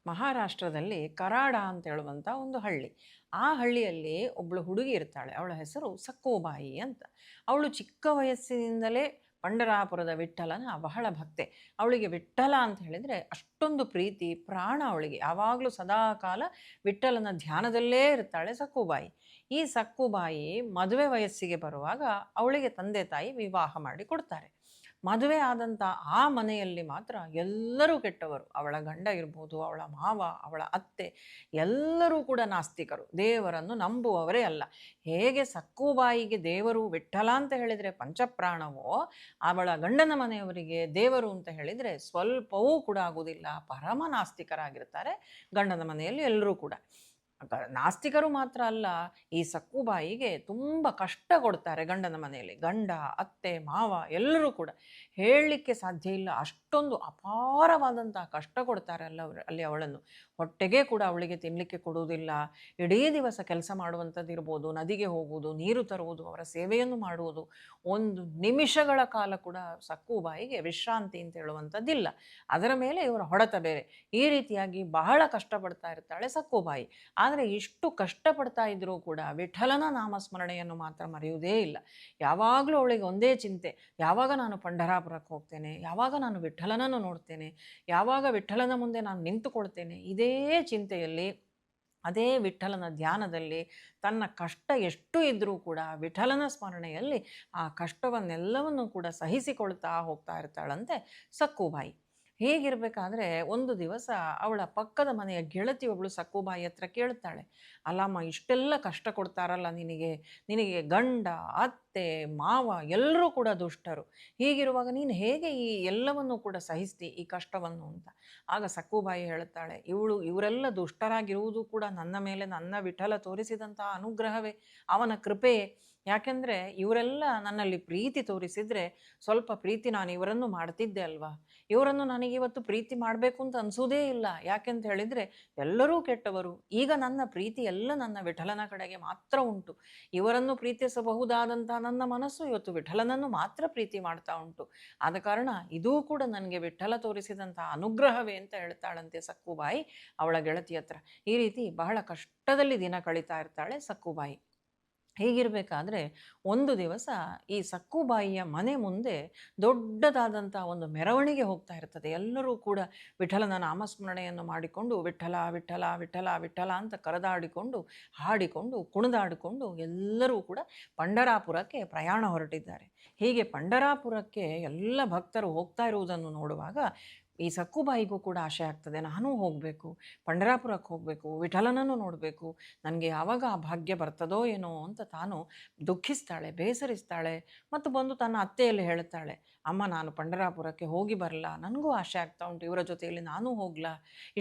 ಮಹಾರಾಷ್ಟ್ರದಲ್ಲಿ ಕರಾಡ ಅಂತ ಹೇಳುವಂಥ ಒಂದು ಹಳ್ಳಿ. ಆ ಹಳ್ಳಿಯಲ್ಲಿ ಒಬ್ಬಳು ಹುಡುಗಿ ಇರ್ತಾಳೆ. ಅವಳ ಹೆಸರು ಸಕ್ಕುಬಾಯಿ ಅಂತ. ಅವಳು ಚಿಕ್ಕ ವಯಸ್ಸಿನಿಂದಲೇ ಪಂಢರಾಪುರದ ವಿಠ್ಠಲನ ಬಹಳ ಭಕ್ತೆ. ಅವಳಿಗೆ ವಿಠ್ಠಲ ಅಂತ ಹೇಳಿದರೆ ಅಷ್ಟೊಂದು ಪ್ರೀತಿ, ಪ್ರಾಣ ಅವಳಿಗೆ. ಯಾವಾಗಲೂ ಸದಾಕಾಲ ವಿಠ್ಠಲನ ಧ್ಯಾನದಲ್ಲೇ ಇರ್ತಾಳೆ ಸಕ್ಕುಬಾಯಿ. ಈ ಸಕ್ಕುಬಾಯಿ ಮದುವೆ ವಯಸ್ಸಿಗೆ ಬರುವಾಗ ಅವಳಿಗೆ ತಂದೆ ತಾಯಿ ವಿವಾಹ ಮಾಡಿ ಕೊಡ್ತಾರೆ. ಮದುವೆ ಆದಂಥ ಆ ಮನೆಯಲ್ಲಿ ಮಾತ್ರ ಎಲ್ಲರೂ ಕೆಟ್ಟವರು. ಅವಳ ಗಂಡ ಇರ್ಬೋದು, ಅವಳ ಮಾವ, ಅವಳ ಅತ್ತೆ, ಎಲ್ಲರೂ ಕೂಡ ನಾಸ್ತಿಕರು. ದೇವರನ್ನು ನಂಬುವವರೇ ಅಲ್ಲ. ಹೇಗೆ ಸಕ್ಕುಬಾಯಿಗೆ ದೇವರು ವಿಠ್ಠಲ ಅಂತ ಹೇಳಿದರೆ ಪಂಚಪ್ರಾಣವೋ, ಅವಳ ಗಂಡನ ಮನೆಯವರಿಗೆ ದೇವರು ಅಂತ ಹೇಳಿದರೆ ಸ್ವಲ್ಪವೂ ಕೂಡ ಆಗುವುದಿಲ್ಲ. ಪರಮ ನಾಸ್ತಿಕರಾಗಿರ್ತಾರೆ ಗಂಡನ ಮನೆಯಲ್ಲಿ ಎಲ್ಲರೂ ಕೂಡ. ನಾಸ್ತಿಕರು ಮಾತ್ರ ಅಲ್ಲ, ಈ ಸಕ್ಕುಬಾಯಿಗೆ ತುಂಬ ಕಷ್ಟ ಕೊಡ್ತಾರೆ ಗಂಡನ ಮನೆಯಲ್ಲಿ. ಗಂಡ, ಅತ್ತೆ, ಮಾವ ಎಲ್ಲರೂ ಕೂಡ ಹೇಳಲಿಕ್ಕೆ ಸಾಧ್ಯ ಇಲ್ಲ. ಅಷ್ಟೊಂದು ಅಪಾರವಾದಂತಹ ಕಷ್ಟ ಕೊಡ್ತಾರೆ ಅಲ್ಲಿ ಅವಳನ್ನು. ಹೊಟ್ಟೆಗೆ ಕೂಡ ಅವಳಿಗೆ ತಿನ್ನಲಿಕ್ಕೆ ಕೊಡುವುದಿಲ್ಲ. ಇಡೀ ದಿವಸ ಕೆಲಸ ಮಾಡುವಂಥದ್ದು ಇರ್ಬೋದು, ನದಿಗೆ ಹೋಗುವುದು, ನೀರು ತರುವುದು, ಅವರ ಸೇವೆಯನ್ನು ಮಾಡುವುದು. ಒಂದು ನಿಮಿಷಗಳ ಕಾಲ ಕೂಡ ಸಕ್ಕುಬಾಯಿಗೆ ವಿಶ್ರಾಂತಿ ಅಂತ ಹೇಳುವಂಥದ್ದಿಲ್ಲ. ಅದರ ಮೇಲೆ ಇವರ ಹೊಡೆತ ಬೇರೆ. ಈ ರೀತಿಯಾಗಿ ಬಹಳ ಕಷ್ಟಪಡ್ತಾ ಇರ್ತಾಳೆ ಸಕ್ಕುಬಾಯಿ. ಆದರೆ ಇಷ್ಟು ಕಷ್ಟಪಡ್ತಾ ಇದ್ದರೂ ಕೂಡ ವಿಠಲನ ನಾಮಸ್ಮರಣೆಯನ್ನು ಮಾತ್ರ ಮರೆಯುವುದೇ ಇಲ್ಲ. ಯಾವಾಗಲೂ ಅವಳಿಗೆ ಒಂದೇ ಚಿಂತೆ, ಯಾವಾಗ ನಾನು ಪಂಢರಾಪುರಕ್ಕೆ ಹೋಗ್ತೇನೆ, ಯಾವಾಗ ನಾನು ವಿಠಲನನ್ನು ನೋಡ್ತೇನೆ, ಯಾವಾಗ ವಿಠಲನ ಮುಂದೆ ನಾನು ನಿಂತುಕೊಳ್ತೇನೆ. ಇದೇ ಚಿಂತೆಯಲ್ಲಿ, ಅದೇ ವಿಠಲನ ಧ್ಯಾನದಲ್ಲಿ ತನ್ನ ಕಷ್ಟ ಎಷ್ಟು ಇದ್ದರೂ ಕೂಡ ವಿಠಲನ ಸ್ಮರಣೆಯಲ್ಲಿ ಆ ಕಷ್ಟವನ್ನೆಲ್ಲವನ್ನು ಕೂಡ ಸಹಿಸಿಕೊಳ್ತಾ ಹೋಗ್ತಾ ಇರ್ತಾಳಂತೆ ಸಕ್ಕುಬಾಯಿ. ಹೀಗಿರಬೇಕಾದ್ರೆ ಒಂದು ದಿವಸ ಅವಳ ಪಕ್ಕದ ಮನೆಯ ಗೆಳತಿ ಒಬ್ಬಳು ಸಕ್ಕುಬಾಯಿ ಹತ್ರ ಕೇಳ್ತಾಳೆ, ಅಲ್ಲಮ್ಮ ಇಷ್ಟೆಲ್ಲ ಕಷ್ಟ ಕೊಡ್ತಾರಲ್ಲ ನಿನಗೆ, ನಿನಗೆ ಗಂಡ, ಅತ್ತೆ, ಮಾವ ಎಲ್ಲರೂ ಕೂಡ ದುಷ್ಟರು. ಹೀಗಿರುವಾಗ ನೀನು ಹೇಗೆ ಈ ಎಲ್ಲವನ್ನು ಕೂಡ ಸಹಿಸ್ತಿ ಈ ಕಷ್ಟವನ್ನು ಅಂತ. ಆಗ ಸಕ್ಕುಬಾಯಿ ಹೇಳುತ್ತಾಳೆ, ಇವರೆಲ್ಲ ದುಷ್ಟರಾಗಿರುವುದು ಕೂಡ ನನ್ನ ಮೇಲೆ ನನ್ನ ವಿಠಲ ತೋರಿಸಿದಂತಹ ಅನುಗ್ರಹವೇ, ಅವನ ಕೃಪೆಯೇ. ಯಾಕೆಂದರೆ ಇವರೆಲ್ಲ ನನ್ನಲ್ಲಿ ಪ್ರೀತಿ ತೋರಿಸಿದರೆ ಸ್ವಲ್ಪ ಪ್ರೀತಿ ನಾನು ಇವರನ್ನು ಮಾಡ್ತಿದ್ದೆ ಅಲ್ವಾ. ಇವರನ್ನು ನನಗಿವತ್ತು ಪ್ರೀತಿ ಮಾಡಬೇಕು ಅಂತ ಅನಿಸೋದೇ ಇಲ್ಲ. ಯಾಕೆಂತ ಹೇಳಿದರೆ ಎಲ್ಲರೂ ಕೆಟ್ಟವರು. ಈಗ ನನ್ನ ಪ್ರೀತಿ ಎಲ್ಲ ನನ್ನ ವಿಠಲನ ಕಡೆಗೆ ಮಾತ್ರ ಉಂಟು. ಇವರನ್ನು ಪ್ರೀತಿಸಬಹುದಾದಂಥ ನನ್ನ ಮನಸ್ಸು ಇವತ್ತು ವಿಠಲನನ್ನು ಮಾತ್ರ ಪ್ರೀತಿ ಮಾಡ್ತಾ ಉಂಟು. ಆದ ಕಾರಣ ಇದೂ ಕೂಡ ನನಗೆ ವಿಠಲ ತೋರಿಸಿದಂಥ ಅನುಗ್ರಹವೇ ಅಂತ ಹೇಳ್ತಾಳಂತೆ ಸಕ್ಕುಬಾಯಿ ಅವಳ ಗೆಳತಿ ಹತ್ರ. ಈ ರೀತಿ ಬಹಳ ಕಷ್ಟದಲ್ಲಿ ದಿನ ಕಳೀತಾ ಇರ್ತಾಳೆ ಸಕ್ಕುಬಾಯಿ. ಹೀಗಿರಬೇಕಾದ್ರೆ ಒಂದು ದಿವಸ ಈ ಸಕ್ಕುಬಾಯಿಯ ಮನೆ ಮುಂದೆ ದೊಡ್ಡದಾದಂಥ ಒಂದು ಮೆರವಣಿಗೆ ಹೋಗ್ತಾ ಇರ್ತದೆ. ಎಲ್ಲರೂ ಕೂಡ ವಿಠಲನ ನಾಮಸ್ಮರಣೆಯನ್ನು ಮಾಡಿಕೊಂಡು ವಿಠಲ ವಿಠಲ ವಿಠಲ ವಿಠಲ ಅಂತ ಕರೆದಾಡಿಕೊಂಡು, ಹಾಡಿಕೊಂಡು, ಕುಣಿದಾಡಿಕೊಂಡು ಎಲ್ಲರೂ ಕೂಡ ಪಂಢರಾಪುರಕ್ಕೆ ಪ್ರಯಾಣ ಹೊರಟಿದ್ದಾರೆ. ಹೀಗೆ ಪಂಢರಾಪುರಕ್ಕೆ ಎಲ್ಲ ಭಕ್ತರು ಹೋಗ್ತಾ ಇರುವುದನ್ನು ನೋಡುವಾಗ ಈ ಸಕ್ಕುಬಾಯಿಗೂ ಕೂಡ ಆಸೆ ಆಗ್ತದೆ, ನಾನೂ ಹೋಗಬೇಕು, ಪಂಢರಾಪುರಕ್ಕೆ ಹೋಗಬೇಕು, ವಿಠಲನನ್ನು ನೋಡಬೇಕು, ನನಗೆ ಯಾವಾಗ ಆ ಭಾಗ್ಯ ಬರ್ತದೋ ಏನೋ ಅಂತ ತಾನು ದುಃಖಿಸ್ತಾಳೆ, ಬೇಸರಿಸ್ತಾಳೆ. ಮತ್ತು ಬಂದು ತನ್ನ ಅತ್ತೆಯಲ್ಲಿ ಹೇಳ್ತಾಳೆ, ಅಮ್ಮ ನಾನು ಪಂಢರಾಪುರಕ್ಕೆ ಹೋಗಿ ಬರಲ್ಲ, ನನಗೂ ಆಸೆ ಆಗ್ತಾ ಉಂಟು, ಇವರ ಜೊತೆಯಲ್ಲಿ ನಾನೂ ಹೋಗ್ಲಾ,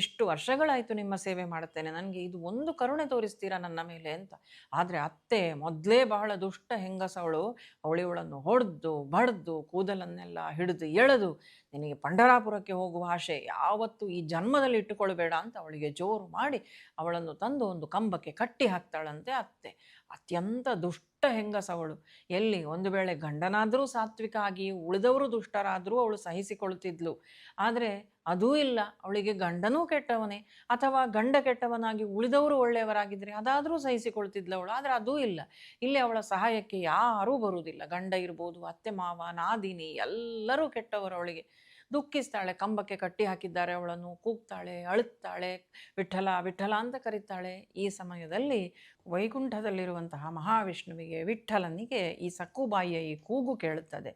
ಇಷ್ಟು ವರ್ಷಗಳಾಯಿತು ನಿಮ್ಮ ಸೇವೆ ಮಾಡುತ್ತೇನೆ, ನನಗೆ ಇದು ಒಂದು ಕರುಣೆ ತೋರಿಸ್ತೀರಾ ನನ್ನ ಮೇಲೆ ಅಂತ. ಆದರೆ ಅತ್ತೆ ಮೊದಲೇ ಬಹಳ ದುಷ್ಟ ಹೆಂಗಸವಳು, ಅವಳಿವಳನ್ನು ಹೊಡೆದು ಬಡ್ದು ಕೂದಲನ್ನೆಲ್ಲ ಹಿಡಿದು ಎಳೆದು, ನಿನಗೆ ಪಂಢರಾಪುರಕ್ಕೆ ಹೋಗುವ ಆಸೆ ಯಾವತ್ತೂ ಈ ಜನ್ಮದಲ್ಲಿ ಇಟ್ಟುಕೊಳ್ಬೇಡ ಅಂತ ಅವಳಿಗೆ ಜೋರು ಮಾಡಿ ಅವಳನ್ನು ತಂದು ಒಂದು ಕಂಬಕ್ಕೆ ಕಟ್ಟಿ ಹಾಕ್ತಾಳಂತೆ ಅತ್ತೆ. ಅತ್ಯಂತ ದುಷ್ಟ ಹೆಂಗಸವಳು. ಎಲ್ಲಿ ಒಂದು ವೇಳೆ ಗಂಡನಾದರೂ ಸಾತ್ವಿಕ ಆಗಿ ಉಳಿದವರು ದುಷ್ಟರಾದರೂ ಅವಳು ಸಹಿಸಿಕೊಳ್ತಿದ್ಲು. ಆದರೆ ಅದೂ ಇಲ್ಲ, ಅವಳಿಗೆ ಗಂಡನೂ ಕೆಟ್ಟವನೇ, ಅಥವಾ ಗಂಡ ಕೆಟ್ಟವನಾಗಿ ಉಳಿದವರು ಒಳ್ಳೆಯವರಾಗಿದ್ದರೆ ಅದಾದರೂ ಸಹಿಸಿಕೊಳ್ತಿದ್ಲು ಅವಳು. ಆದರೆ ಅದೂ ಇಲ್ಲ. ಇಲ್ಲಿ ಅವಳ ಸಹಾಯಕ್ಕೆ ಯಾರೂ ಬರುವುದಿಲ್ಲ. ಗಂಡ ಇರ್ಬೋದು, ಅತ್ತೆ ಮಾವ, ನಾದಿನಿ ಎಲ್ಲರೂ ಕೆಟ್ಟವರು. ಅವಳಿಗೆ ದುಃಖಿಸ್ತಾಳೆ. ಕಂಬಕ್ಕೆ ಕಟ್ಟಿ ಹಾಕಿದ್ದಾರೆ ಅವಳನ್ನು, ಕೂಗ್ತಾಳೆ, ಅಳುತ್ತಾಳೆ, ವಿಠಲ ವಿಠಲ ಅಂತ ಕರೀತಾಳೆ. ಈ ಸಮಯದಲ್ಲಿ ವೈಕುಂಠದಲ್ಲಿರುವಂತಹ ಮಹಾವಿಷ್ಣುವಿಗೆ, ವಿಠಲನಿಗೆ ಈ ಸಕ್ಕುಬಾಯಿಯ ಈ ಕೂಗು ಕೇಳುತ್ತದೆ.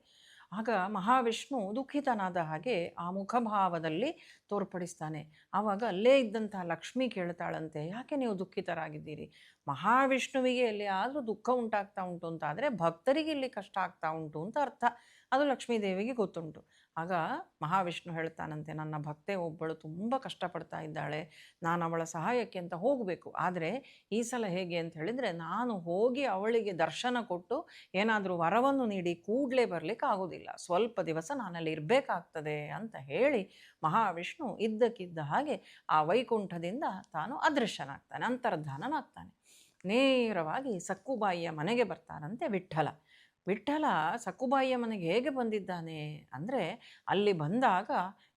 ಆಗ ಮಹಾವಿಷ್ಣು ದುಃಖಿತನಾದ ಹಾಗೆ ಆ ಮುಖಭಾವದಲ್ಲಿ ತೋರ್ಪಡಿಸ್ತಾನೆ. ಆವಾಗ ಅಲ್ಲೇ ಇದ್ದಂತಹ ಲಕ್ಷ್ಮಿ ಕೇಳ್ತಾಳಂತೆ, ಯಾಕೆ ನೀವು ದುಃಖಿತರಾಗಿದ್ದೀರಿ? ಮಹಾವಿಷ್ಣುವಿಗೆ ಎಲ್ಲಿ ಆದರೂ ದುಃಖ ಉಂಟಾಗ್ತಾ ಉಂಟು ಅಂತ ಆದರೆ ಭಕ್ತರಿಗೆ ಇಲ್ಲಿ ಕಷ್ಟ ಆಗ್ತಾ ಉಂಟು ಅಂತ ಅರ್ಥ. ಅದು ಲಕ್ಷ್ಮೀದೇವಿಗೆ ಗೊತ್ತುಂಟು. ಆಗ ಮಹಾವಿಷ್ಣು ಹೇಳ್ತಾನಂತೆ, ನನ್ನ ಭಕ್ತೆ ಒಬ್ಬಳು ತುಂಬ ಕಷ್ಟಪಡ್ತಾ ಇದ್ದಾಳೆ, ನಾನು ಅವಳ ಸಹಾಯಕ್ಕೆ ಅಂತ ಹೋಗಬೇಕು. ಆದರೆ ಈ ಸಲ ಹೇಗೆ ಅಂತ ಹೇಳಿದರೆ, ನಾನು ಹೋಗಿ ಅವಳಿಗೆ ದರ್ಶನ ಕೊಟ್ಟು ಏನಾದರೂ ವರವನ್ನು ನೀಡಿ ಕೂಡಲೇ ಬರಲಿಕ್ಕೆ ಆಗೋದಿಲ್ಲ, ಸ್ವಲ್ಪ ದಿವಸ ನಾನಲ್ಲಿ ಇರಬೇಕಾಗ್ತದೆ ಅಂತ ಹೇಳಿ ಮಹಾವಿಷ್ಣು ಇದ್ದಕ್ಕಿದ್ದ ಹಾಗೆ ಆ ವೈಕುಂಠದಿಂದ ತಾನು ಅದೃಶ್ಯನಾಗ್ತಾನೆ, ಅಂತರ್ಧಾನನಾಗ್ತಾನೆ. ನೇರವಾಗಿ ಸಕ್ಕುಬಾಯಿಯ ಮನೆಗೆ ಬರ್ತಾನಂತೆ ವಿಠಲ. ವಿಠಲ ಸಕ್ಕುಬಾಯಿಯ ಮನೆಗೆ ಹೇಗೆ ಬಂದಿದ್ದಾನೆ ಅಂದರೆ, ಅಲ್ಲಿ ಬಂದಾಗ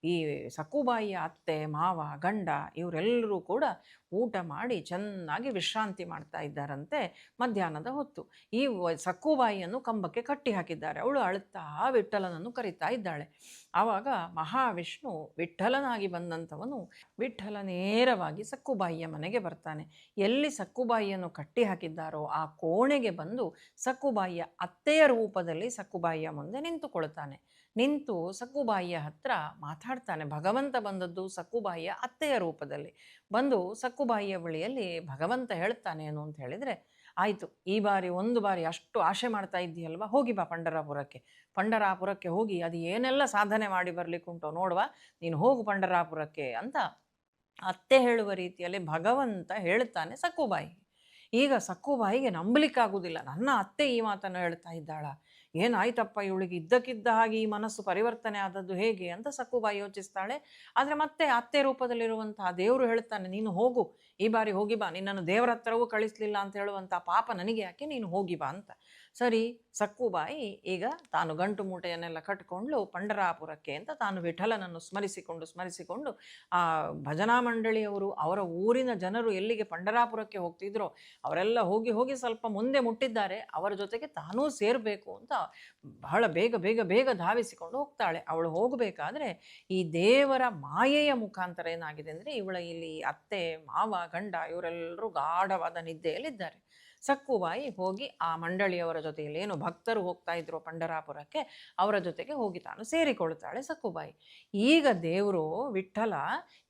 ಈ ಸಕ್ಕುಬಾಯಿಯ ಅತ್ತೆ ಮಾವ ಗಂಡ ಇವರೆಲ್ಲರೂ ಕೂಡ ಊಟ ಮಾಡಿ ಚೆನ್ನಾಗಿ ವಿಶ್ರಾಂತಿ ಮಾಡ್ತಾ ಇದ್ದಾರಂತೆ ಮಧ್ಯಾಹ್ನದ ಹೊತ್ತು. ಈ ಸಕ್ಕುಬಾಯಿಯನ್ನು ಕಂಬಕ್ಕೆ ಕಟ್ಟಿ ಹಾಕಿದ್ದಾರೆ. ಅವಳು ಅಳುತ್ತಾ ವಿಠ್ಠಲನನ್ನು ಕರೀತಾ ಇದ್ದಾಳೆ. ಆವಾಗ ಮಹಾವಿಷ್ಣು ವಿಠ್ಠಲನಾಗಿ ಬಂದಂಥವನು ವಿಠ್ಠಲ ನೇರವಾಗಿ ಸಕ್ಕುಬಾಯಿಯ ಮನೆಗೆ ಬರ್ತಾನೆ. ಎಲ್ಲಿ ಸಕ್ಕುಬಾಯಿಯನ್ನು ಕಟ್ಟಿ ಹಾಕಿದ್ದಾರೋ ಆ ಕೋಣೆಗೆ ಬಂದು ಸಕ್ಕುಬಾಯಿಯ ಅತ್ತೆಯ ರೂಪದಲ್ಲಿ ಸಕ್ಕುಬಾಯಿಯ ಮುಂದೆ ನಿಂತುಕೊಳ್ತಾನೆ. ನಿಂತು ಸಕ್ಕುಬಾಯಿಯ ಹತ್ರ ಮಾತಾಡ್ತಾನೆ. ಭಗವಂತ ಬಂದದ್ದು ಸಕ್ಕುಬಾಯಿಯ ಅತ್ತೆಯ ರೂಪದಲ್ಲಿ ಬಂದು ಸಕ್ಕುಬಾಯಿಯ ಬಳಿಯಲ್ಲಿ ಭಗವಂತ ಹೇಳ್ತಾನೆ ಏನು ಅಂತ ಹೇಳಿದರೆ, ಆಯಿತು, ಈ ಬಾರಿ ಒಂದು ಬಾರಿ ಅಷ್ಟು ಆಶೆ ಮಾಡ್ತಾ ಇದ್ದೀಯಲ್ವ, ಹೋಗಿ ಬಾ ಪಂಡರಾಪುರಕ್ಕೆ ಹೋಗಿ ಅದು ಏನೆಲ್ಲ ಸಾಧನೆ ಮಾಡಿ ಬರಲಿಕ್ಕುಂಟೋ ನೋಡುವ, ನೀನು ಹೋಗು ಪಂಡರಾಪುರಕ್ಕೆ ಅಂತ ಅತ್ತೆ ಹೇಳುವ ರೀತಿಯಲ್ಲಿ ಭಗವಂತ ಹೇಳ್ತಾನೆ ಸಕ್ಕುಬಾಯಿ. ಈಗ ಸಕ್ಕುಬಾಯಿಗೆ ನಂಬಲಿಕ್ಕಾಗುವುದಿಲ್ಲ, ನನ್ನ ಅತ್ತೆ ಈ ಮಾತನ್ನು ಹೇಳ್ತಾ ಇದ್ದಾಳ, ಏನಾಯ್ತಪ್ಪ ಇವಳಿಗೆ ಇದ್ದಕ್ಕಿದ್ದ ಹಾಗೆ ಈ ಮನಸ್ಸು ಪರಿವರ್ತನೆ ಆದದ್ದು ಹೇಗೆ ಅಂತ ಸಕ್ಕುಬಾಯಿ ಯೋಚಿಸ್ತಾಳೆ. ಆದರೆ ಮತ್ತೆ ಅತ್ತೆ ರೂಪದಲ್ಲಿರುವಂತಹ ದೇವರು ಹೇಳ್ತಾನೆ, ನೀನು ಹೋಗು, ಈ ಬಾರಿ ಹೋಗಿ ಬಾ, ನಿನ್ನನ್ನು ದೇವರ ಹತ್ರವೂ ಕಳಿಸ್ಲಿಲ್ಲ ಅಂತ ಹೇಳುವಂಥ ಪಾಪ ನನಗೆ ಯಾಕೆ, ನೀನು ಹೋಗಿ ಬಾ ಅಂತ. ಸರಿ, ಸಕ್ಕುಬಾಯಿ ಈಗ ತಾನು ಗಂಟು ಮೂಟೆಯನ್ನೆಲ್ಲ ಕಟ್ಕೊಂಡು ಪಂಡರಾಪುರಕ್ಕೆ ಅಂತ ತಾನು ವಿಠಲನನ್ನು ಸ್ಮರಿಸಿಕೊಂಡು ಆ ಭಜನಾ ಮಂಡಳಿಯವರು ಅವರ ಊರಿನ ಜನರು ಎಲ್ಲಿಗೆ ಪಂಡರಾಪುರಕ್ಕೆ ಹೋಗ್ತಿದ್ರೋ ಅವರೆಲ್ಲ ಹೋಗಿ ಸ್ವಲ್ಪ ಮುಂದೆ ಮುಟ್ಟಿದ್ದಾರೆ, ಅವರ ಜೊತೆಗೆ ತಾನೂ ಸೇರಬೇಕು ಅಂತ ಬಹಳ ಬೇಗ ಧಾವಿಸಿಕೊಂಡು ಹೋಗ್ತಾಳೆ. ಅವಳು ಹೋಗಬೇಕಾದ್ರೆ ಈ ದೇವರ ಮಾಯೆಯ ಮುಖಾಂತರ ಏನಾಗಿದೆ ಅಂದರೆ, ಇವಳ ಇಲ್ಲಿ ಅತ್ತೆ ಮಾವ ಗಂಡ ಇವರೆಲ್ಲರೂ ಗಾಢವಾದ ನಿದ್ದೆಯಲ್ಲಿದ್ದಾರೆ. ಸಕ್ಕುಬಾಯಿ ಹೋಗಿ ಆ ಮಂಡಳಿಯವರ ಜೊತೆಯಲ್ಲಿ ಏನು ಭಕ್ತರು ಹೋಗ್ತಾ ಇದ್ರು ಪಂಡರಾಪುರಕ್ಕೆ ಅವರ ಜೊತೆಗೆ ಹೋಗಿ ತಾನು ಸೇರಿಕೊಳ್ತಾಳೆ ಸಕ್ಕುಬಾಯಿ. ಈಗ ದೇವರು ವಿಠ್ಠಲ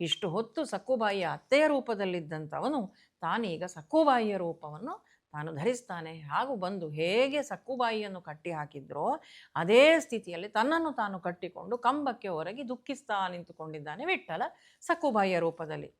ಇಷ್ಟು ಹೊತ್ತು ಸಕ್ಕುಬಾಯಿಯ ಅತ್ತೆಯ ರೂಪದಲ್ಲಿದ್ದಂಥವನು ತಾನೀಗ ಸಕ್ಕುಬಾಯಿಯ ರೂಪವನ್ನು ತಾನು ಧರಿಸ್ತಾನೆ. ಹಾಗೂ ಬಂದು ಹೇಗೆ ಸಕ್ಕುಬಾಯಿಯನ್ನು ಕಟ್ಟಿ ಹಾಕಿದ್ರೋ ಅದೇ ಸ್ಥಿತಿಯಲ್ಲಿ ತನ್ನನ್ನು ತಾನು ಕಟ್ಟಿಕೊಂಡು ಕಂಬಕ್ಕೆ ಹೊರಗಿ ದುಃಖಿಸ್ತಾ ನಿಂತುಕೊಂಡಿದ್ದಾನೆ ವಿಠ್ಠಲ ಸಕ್ಕುಬಾಯಿಯ ರೂಪದಲ್ಲಿ.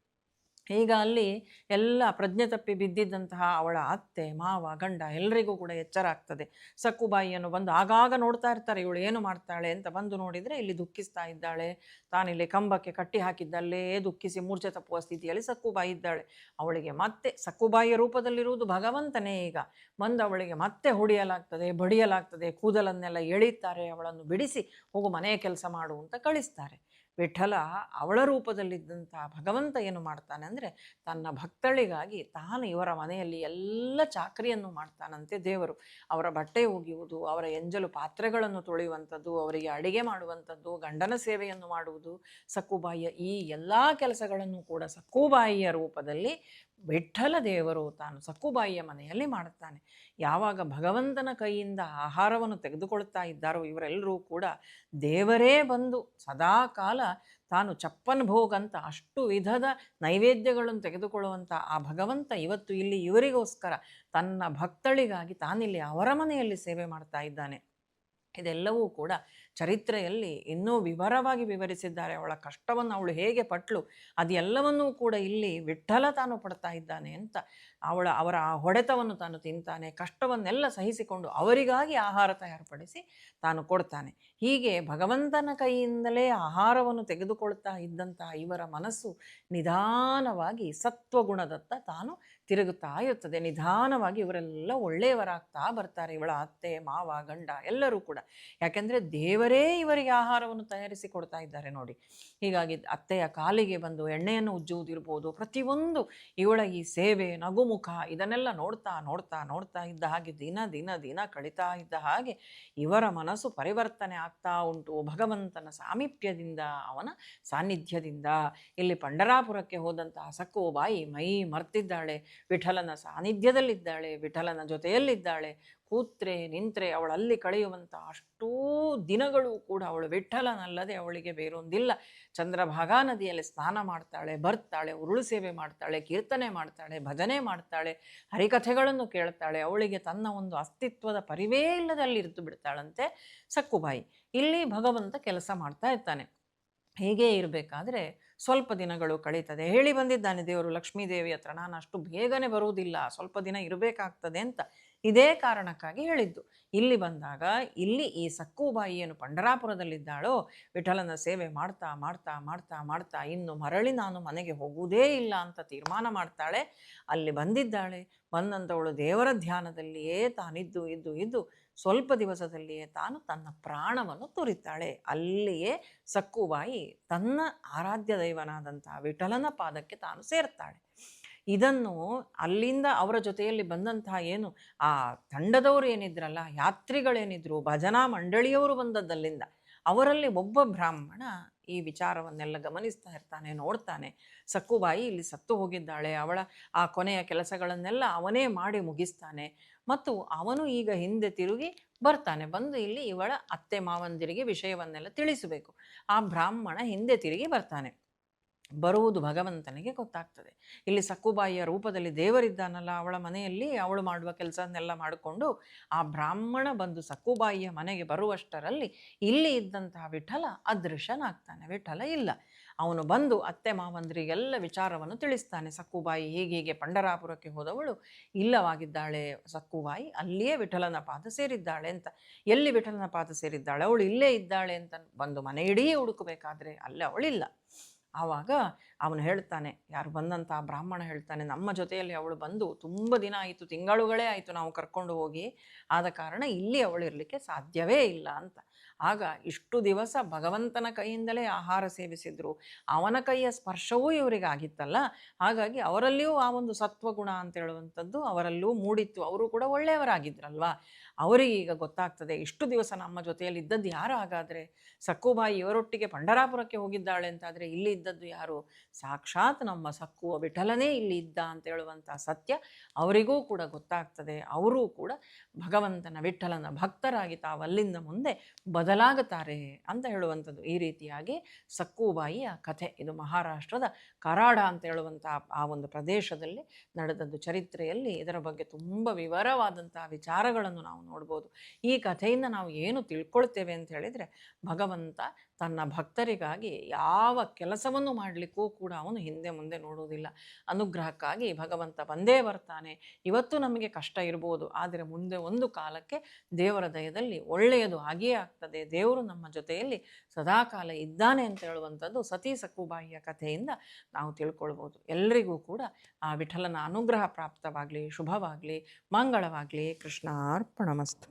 ಈಗ ಅಲ್ಲಿ ಎಲ್ಲ ಪ್ರಜ್ಞೆ ತಪ್ಪಿ ಬಿದ್ದಿದ್ದಂತಹ ಅವಳ ಅತ್ತೆ ಮಾವ ಗಂಡ ಎಲ್ಲರಿಗೂ ಕೂಡ ಎಚ್ಚರ ಆಗ್ತದೆ. ಸಕ್ಕುಬಾಯಿಯನ್ನು ಬಂದು ಆಗಾಗ ನೋಡ್ತಾ ಇರ್ತಾರೆ, ಇವಳು ಏನು ಮಾಡ್ತಾಳೆ ಅಂತ. ಬಂದು ನೋಡಿದರೆ ಇಲ್ಲಿ ದುಃಖಿಸ್ತಾ ಇದ್ದಾಳೆ, ತಾನಿಲ್ಲಿ ಕಂಬಕ್ಕೆ ಕಟ್ಟಿ ಹಾಕಿದ್ದಲ್ಲೇ ದುಃಖಿಸಿ ಮೂರ್ಛೆ ತಪ್ಪುವ ಸ್ಥಿತಿಯಲ್ಲಿ ಸಕ್ಕುಬಾಯಿ ಇದ್ದಾಳೆ. ಅವಳಿಗೆ ಮತ್ತೆ ಸಕ್ಕುಬಾಯಿಯ ರೂಪದಲ್ಲಿರುವುದು ಭಗವಂತನೇ. ಈಗ ಬಂದು ಅವಳಿಗೆ ಮತ್ತೆ ಹೊಡೆಯಲಾಗ್ತದೆ, ಬಡಿಯಲಾಗ್ತದೆ, ಕೂದಲನ್ನೆಲ್ಲ ಎಳೀತಾರೆ, ಅವಳನ್ನು ಬಿಡಿಸಿ ಹೋಗು ಮನೆಯ ಕೆಲಸ ಮಾಡು ಅಂತ ಕಳಿಸ್ತಾರೆ. ವಿಠಲ ಅವಳ ರೂಪದಲ್ಲಿದ್ದಂಥ ಭಗವಂತ ಏನು ಮಾಡ್ತಾನೆ ಅಂದರೆ, ತನ್ನ ಭಕ್ತಳಿಗಾಗಿ ತಾನು ಇವರ ಮನೆಯಲ್ಲಿ ಎಲ್ಲ ಚಾಕರಿಯನ್ನು ಮಾಡ್ತಾನಂತೆ ದೇವರು. ಅವರ ಬಟ್ಟೆ ಒಗೆಯುವುದು, ಅವರ ಎಂಜಲು ಪಾತ್ರೆಗಳನ್ನು ತೊಳೆಯುವಂಥದ್ದು, ಅವರಿಗೆ ಅಡಿಗೆ ಮಾಡುವಂಥದ್ದು, ಗಂಡನ ಸೇವೆಯನ್ನು ಮಾಡುವುದು, ಸಕ್ಕುಬಾಯಿಯ ಈ ಎಲ್ಲ ಕೆಲಸಗಳನ್ನು ಕೂಡ ಸಕ್ಕುಬಾಯಿಯ ರೂಪದಲ್ಲಿ ವಿಠ್ಠಲ ದೇವರು ತಾನು ಸಕ್ಕುಬಾಯಿಯ ಮನೆಯಲ್ಲಿ ಮಾಡುತ್ತಾನೆ. ಯಾವಾಗ ಭಗವಂತನ ಕೈಯಿಂದ ಆಹಾರವನ್ನು ತೆಗೆದುಕೊಳ್ತಾ ಇದ್ದಾರೋ ಇವರೆಲ್ಲರೂ ಕೂಡ ದೇವರೇ ಬಂದು ಸದಾ ಕಾಲ ತಾನು ಚಪ್ಪನ್ ಭೋಗ್ ಅಂತ ಅಷ್ಟು ವಿಧದ ನೈವೇದ್ಯಗಳನ್ನು ತೆಗೆದುಕೊಳ್ಳುವಂಥ ಆ ಭಗವಂತ ಇವತ್ತು ಇಲ್ಲಿ ಇವರಿಗೋಸ್ಕರ ತನ್ನ ಭಕ್ತಳಿಗಾಗಿ ತಾನಿಲ್ಲಿ ಅವರ ಮನೆಯಲ್ಲಿ ಸೇವೆ ಮಾಡ್ತಾ ಇದ್ದಾನೆ. ಇದೆಲ್ಲವೂ ಕೂಡ ಚರಿತ್ರೆಯಲ್ಲಿ ಇನ್ನೂ ವಿವರವಾಗಿ ವಿವರಿಸಿದ್ದಾರೆ. ಅವಳ ಕಷ್ಟವನ್ನು ಅವಳು ಹೇಗೆ ಪಟ್ಲು ಅದೆಲ್ಲವನ್ನೂ ಕೂಡ ಇಲ್ಲಿ ವಿಠ್ಠಲ ತಾನು ಪಡ್ತಾ ಇದ್ದಾನೆ ಅಂತ. ಅವರ ಆ ಹೊಡೆತವನ್ನು ತಾನು ತಿಂತಾನೆ, ಕಷ್ಟವನ್ನೆಲ್ಲ ಸಹಿಸಿಕೊಂಡು ಅವರಿಗಾಗಿ ಆಹಾರ ತಯಾರುಪಡಿಸಿ ತಾನು ಕೊಡ್ತಾನೆ. ಹೀಗೆ ಭಗವಂತನ ಕೈಯಿಂದಲೇ ಆಹಾರವನ್ನು ತೆಗೆದುಕೊಳ್ತಾ ಇದ್ದಂತಹ ಇವರ ಮನಸ್ಸು ನಿಧಾನವಾಗಿ ಸತ್ವಗುಣದತ್ತ ತಾನು ತಿರುಗುತ್ತಾ ಇರುತ್ತದೆ. ನಿಧಾನವಾಗಿ ಇವರೆಲ್ಲ ಒಳ್ಳೆಯವರಾಗ್ತಾ ಬರ್ತಾರೆ, ಇವಳ ಅತ್ತೆ ಮಾವ ಗಂಡ ಎಲ್ಲರೂ ಕೂಡ. ಯಾಕೆಂದರೆ ದೇವರೇ ಇವರಿಗೆ ಆಹಾರವನ್ನು ತಯಾರಿಸಿ ಕೊಡ್ತಾ ಇದ್ದಾರೆ ನೋಡಿ. ಹೀಗಾಗಿ ಅತ್ತೆಯ ಕಾಲಿಗೆ ಬಂದು ಎಣ್ಣೆಯನ್ನು ಉಜ್ಜುವುದಿರ್ಬೋದು, ಪ್ರತಿಯೊಂದು ಇವಳ ಈ ಸೇವೆ ನಗುಮುಖ ಇದನ್ನೆಲ್ಲ ನೋಡ್ತಾ ನೋಡ್ತಾ ನೋಡ್ತಾ ಇದ್ದ ಹಾಗೆ ದಿನ ಕಳೀತಾ ಇದ್ದ ಹಾಗೆ ಇವರ ಮನಸ್ಸು ಪರಿವರ್ತನೆ ಆಗ್ತಾ ಉಂಟು ಭಗವಂತನ ಸಾಮೀಪ್ಯದಿಂದ, ಅವನ ಸಾನ್ನಿಧ್ಯದಿಂದ. ಇಲ್ಲಿ ಪಂಡರಾಪುರಕ್ಕೆ ಹೋದಂತಹ ಸಕ್ಕುಬಾಯಿ ಮೈ ಮರ್ತಿದ್ದಾಳೆ, ವಿಠಲನ ಸಾನ್ನಿಧ್ಯದಲ್ಲಿದ್ದಾಳೆ, ವಿಠಲನ ಜೊತೆಯಲ್ಲಿದ್ದಾಳೆ. ಕೂತ್ರೆ ನಿಂತ್ರೆ ಅವಳಲ್ಲಿ ಕಳೆಯುವಂಥ ಅಷ್ಟೂ ದಿನಗಳು ಕೂಡ ಅವಳು ವಿಠಲನಲ್ಲದೆ ಅವಳಿಗೆ ಬೇರೊಂದಿಲ್ಲ. ಚಂದ್ರಭಾಗಾ ನದಿಯಲ್ಲಿ ಸ್ನಾನ ಮಾಡ್ತಾಳೆ, ಬರ್ತಾಳೆ, ಉರುಳು ಸೇವೆ ಮಾಡ್ತಾಳೆ, ಕೀರ್ತನೆ ಮಾಡ್ತಾಳೆ, ಭಜನೆ ಮಾಡ್ತಾಳೆ, ಹರಿಕಥೆಗಳನ್ನು ಕೇಳ್ತಾಳೆ. ಅವಳಿಗೆ ತನ್ನ ಒಂದು ಅಸ್ತಿತ್ವದ ಪರಿವೇ ಇಲ್ಲದಲ್ಲಿ ಇರಿದು ಬಿಡ್ತಾಳಂತೆ ಸಕ್ಕುಬಾಯಿ. ಇಲ್ಲಿ ಭಗವಂತ ಕೆಲಸ ಮಾಡ್ತಾ ಇರ್ತಾನೆ. ಹೀಗೆ ಇರಬೇಕಾದ್ರೆ ಸ್ವಲ್ಪ ದಿನಗಳು ಕಳೀತದೆ. ಹೇಳಿ ಬಂದಿದ್ದಾನೆ ದೇವರು ಲಕ್ಷ್ಮೀದೇವಿ ಹತ್ರ, ನಾನು ಅಷ್ಟು ಬೇಗನೆ ಬರುವುದಿಲ್ಲ, ಸ್ವಲ್ಪ ದಿನ ಇರಬೇಕಾಗ್ತದೆ ಅಂತ. ಇದೇ ಕಾರಣಕ್ಕಾಗಿ ಹೇಳಿದ್ದು. ಇಲ್ಲಿ ಬಂದಾಗ ಇಲ್ಲಿ ಈ ಸಕ್ಕುಬಾಯಿ ಏನು ಪಂಡರಾಪುರದಲ್ಲಿದ್ದಾಳೋ ವಿಠಲನ ಸೇವೆ ಮಾಡ್ತಾ ಮಾಡ್ತಾ ಮಾಡ್ತಾ ಮಾಡ್ತಾ ಇನ್ನು ಮರಳಿ ನಾನು ಮನೆಗೆ ಹೋಗುವುದೇ ಇಲ್ಲ ಅಂತ ತೀರ್ಮಾನ ಮಾಡ್ತಾಳೆ. ಅಲ್ಲಿ ಬಂದಿದ್ದಾಳೆ. ಬಂದಂಥವಳು ದೇವರ ಧ್ಯಾನದಲ್ಲಿಯೇ ತಾನಿದ್ದು ಇದ್ದು ಸ್ವಲ್ಪ ದಿವಸದಲ್ಲಿಯೇ ತಾನು ತನ್ನ ಪ್ರಾಣವನ್ನು ತುರಿತಾಳೆ. ಅಲ್ಲಿಯೇ ಸಕ್ಕುಬಾಯಿ ತನ್ನ ಆರಾಧ್ಯ ದೈವನಾದಂತಹ ವಿಠಲನ ಪಾದಕ್ಕೆ ತಾನು ಸೇರ್ತಾಳೆ. ಇದನ್ನು ಅಲ್ಲಿಂದ ಅವರ ಜೊತೆಯಲ್ಲಿ ಬಂದಂತಹ ಏನು ಆ ತಂಡದವರು ಏನಿದ್ರಲ್ಲ, ಯಾತ್ರಿಗಳೇನಿದ್ರು, ಭಜನಾ ಮಂಡಳಿಯವರು ಬಂದದ್ದಲ್ಲಿಂದ, ಅವರಲ್ಲಿ ಒಬ್ಬ ಬ್ರಾಹ್ಮಣ ಈ ವಿಚಾರವನ್ನೆಲ್ಲ ಗಮನಿಸ್ತಾ ಇರ್ತಾನೆ, ನೋಡ್ತಾನೆ. ಸಕ್ಕುಬಾಯಿ ಇಲ್ಲಿ ಸತ್ತು ಹೋಗಿದ್ದಾಳೆ, ಅವಳ ಆ ಕೊನೆಯ ಕೆಲಸಗಳನ್ನೆಲ್ಲ ಅವನೇ ಮಾಡಿ ಮುಗಿಸ್ತಾನೆ. ಮತ್ತು ಅವನು ಈಗ ಹಿಂದೆ ತಿರುಗಿ ಬರ್ತಾನೆ, ಬಂದು ಇಲ್ಲಿ ಇವಳ ಅತ್ತೆ ಮಾವಂದಿರಿಗೆ ವಿಷಯವನ್ನೆಲ್ಲ ತಿಳಿಸಬೇಕು. ಆ ಬ್ರಾಹ್ಮಣ ಹಿಂದೆ ತಿರುಗಿ ಬರ್ತಾನೆ. ಬರುವುದು ಭಗವಂತನಿಗೆ ಗೊತ್ತಾಗ್ತದೆ. ಇಲ್ಲಿ ಸಕ್ಕುಬಾಯಿಯ ರೂಪದಲ್ಲಿ ದೇವರಿದ್ದಾನಲ್ಲ ಅವಳ ಮನೆಯಲ್ಲಿ, ಅವಳು ಮಾಡುವ ಕೆಲಸನ್ನೆಲ್ಲ ಮಾಡಿಕೊಂಡು ಆ ಬ್ರಾಹ್ಮಣ ಬಂದು ಸಕ್ಕುಬಾಯಿಯ ಮನೆಗೆ ಬರುವಷ್ಟರಲ್ಲಿ ಇಲ್ಲಿ ಇದ್ದಂತಹ ವಿಠಲ ಅದೃಶ್ಯನಾಗ್ತಾನೆ. ವಿಠಲ ಇಲ್ಲ. ಅವನು ಬಂದು ಅತ್ತೆ ಮಾವಂದ್ರಿಗೆಲ್ಲ ವಿಚಾರವನ್ನು ತಿಳಿಸ್ತಾನೆ. ಸಕ್ಕುಬಾಯಿ ಹೀಗೆ ಪಂಡರಾಪುರಕ್ಕೆ ಹೋದವಳು ಇಲ್ಲವಾಗಿದ್ದಾಳೆ, ಸಕ್ಕುಬಾಯಿ ಅಲ್ಲಿಯೇ ವಿಠಲನ ಪಾದ ಸೇರಿದ್ದಾಳೆ ಅಂತ. ಎಲ್ಲಿ ವಿಠಲನ ಪಾದ ಸೇರಿದ್ದಾಳೆ? ಅವಳು ಇಲ್ಲೇ ಇದ್ದಾಳೆ ಅಂತ ಬಂದು ಮನೆ ಇಡೀ ಹುಡುಕಬೇಕಾದ್ರೆ ಅಲ್ಲಿ ಅವಳಿಲ್ಲ. ಆವಾಗ ಅವನು ಹೇಳ್ತಾನೆ, ಯಾರು ಬಂದಂಥ ಬ್ರಾಹ್ಮಣ ಹೇಳ್ತಾನೆ, ನಮ್ಮ ಜೊತೆಯಲ್ಲಿ ಅವಳು ಬಂದು ತುಂಬ ದಿನ ಆಯಿತು, ತಿಂಗಳುಗಳೇ ಆಯಿತು ನಾವು ಕರ್ಕೊಂಡು ಹೋಗಿ, ಆದ ಕಾರಣ ಇಲ್ಲಿ ಅವಳು ಇರಲಿಕ್ಕೆ ಸಾಧ್ಯವೇ ಇಲ್ಲ ಅಂತ. ಆಗ ಇಷ್ಟು ದಿವಸ ಭಗವಂತನ ಕೈಯಿಂದಲೇ ಆಹಾರ ಸೇವಿಸಿದ್ರು, ಅವನ ಕೈಯ ಸ್ಪರ್ಶವೂ ಇವರಿಗೆ ಆಗಿತ್ತಲ್ಲ, ಹಾಗಾಗಿ ಅವರಲ್ಲಿಯೂ ಆ ಒಂದು ಸತ್ವಗುಣ ಅಂತ ಹೇಳುವಂಥದ್ದು ಅವರಲ್ಲೂ ಮೂಡಿತ್ತು. ಅವರು ಕೂಡ ಒಳ್ಳೆಯವರಾಗಿದ್ರಲ್ವಾ. ಅವರಿಗೆ ಈಗ ಗೊತ್ತಾಗ್ತದೆ, ಇಷ್ಟು ದಿವಸ ನಮ್ಮ ಜೊತೆಯಲ್ಲಿ ಇದ್ದದ್ದು ಯಾರು? ಹಾಗಾದರೆ ಸಕ್ಕುಬಾಯಿ ಇವರೊಟ್ಟಿಗೆ ಪಂಡರಾಪುರಕ್ಕೆ ಹೋಗಿದ್ದಾಳೆ ಅಂತಾದರೆ ಇಲ್ಲಿ ಇದ್ದದ್ದು ಯಾರು? ಸಾಕ್ಷಾತ್ ನಮ್ಮ ಸಕ್ಕುವ ವಿಠಲನೇ ಇಲ್ಲಿ ಇದ್ದ ಅಂತ ಹೇಳುವಂಥ ಸತ್ಯ ಅವರಿಗೂ ಕೂಡ ಗೊತ್ತಾಗ್ತದೆ. ಅವರೂ ಕೂಡ ಭಗವಂತನ ವಿಠಲನ ಭಕ್ತರಾಗಿ ತಾವಲ್ಲಿಂದ ಮುಂದೆ ಬದಲಾಗುತ್ತಾರೆ ಅಂತ ಹೇಳುವಂಥದ್ದು. ಈ ರೀತಿಯಾಗಿ ಸಕ್ಕುಬಾಯಿಯ ಕಥೆ. ಇದು ಮಹಾರಾಷ್ಟ್ರದ ಕರಾಡ ಅಂತ ಹೇಳುವಂಥ ಆ ಒಂದು ಪ್ರದೇಶದಲ್ಲಿ ನಡೆದದ್ದು. ಚರಿತ್ರೆಯಲ್ಲಿ ಇದರ ಬಗ್ಗೆ ತುಂಬ ವಿವರವಾದಂತಹ ವಿಚಾರಗಳನ್ನು ನಾವು ನೋಡ್ಬೋದು. ಈ ಕಥೆಯಿಂದ ನಾವು ಏನು ತಿಳ್ಕೊಳ್ತೇವೆ ಅಂತ ಹೇಳಿದರೆ, ಭಗವಂತ ತನ್ನ ಭಕ್ತರಿಗಾಗಿ ಯಾವ ಕೆಲಸವನ್ನು ಮಾಡಲಿಕ್ಕೂ ಕೂಡ ಅವನು ಹಿಂದೆ ಮುಂದೆ ನೋಡುವುದಿಲ್ಲ. ಅನುಗ್ರಹಕ್ಕಾಗಿ ಭಗವಂತ ಬಂದೇ ಬರ್ತಾನೆ. ಇವತ್ತು ನಮಗೆ ಕಷ್ಟ ಇರ್ಬೋದು, ಆದರೆ ಮುಂದೆ ಒಂದು ಕಾಲಕ್ಕೆ ದೇವರ ದಯದಲ್ಲಿ ಒಳ್ಳೆಯದು ಆಗಿಯೇ ಆಗ್ತದೆ. ದೇವರು ನಮ್ಮ ಜೊತೆಯಲ್ಲಿ ಸದಾಕಾಲ ಇದ್ದಾನೆ ಅಂತ ಹೇಳುವಂಥದ್ದು ಸತಿ ಸಕ್ಕುಬಾಯಿಯ ಕಥೆಯಿಂದ ನಾವು ತಿಳ್ಕೊಳ್ಬೋದು. ಎಲ್ಲರಿಗೂ ಕೂಡ ಆ ವಿಠಲನ ಅನುಗ್ರಹ ಪ್ರಾಪ್ತವಾಗಲಿ, ಶುಭವಾಗಲಿ, ಮಂಗಳವಾಗಲಿ. ಕೃಷ್ಣಾರ್ಪಣಮಸ್ತು.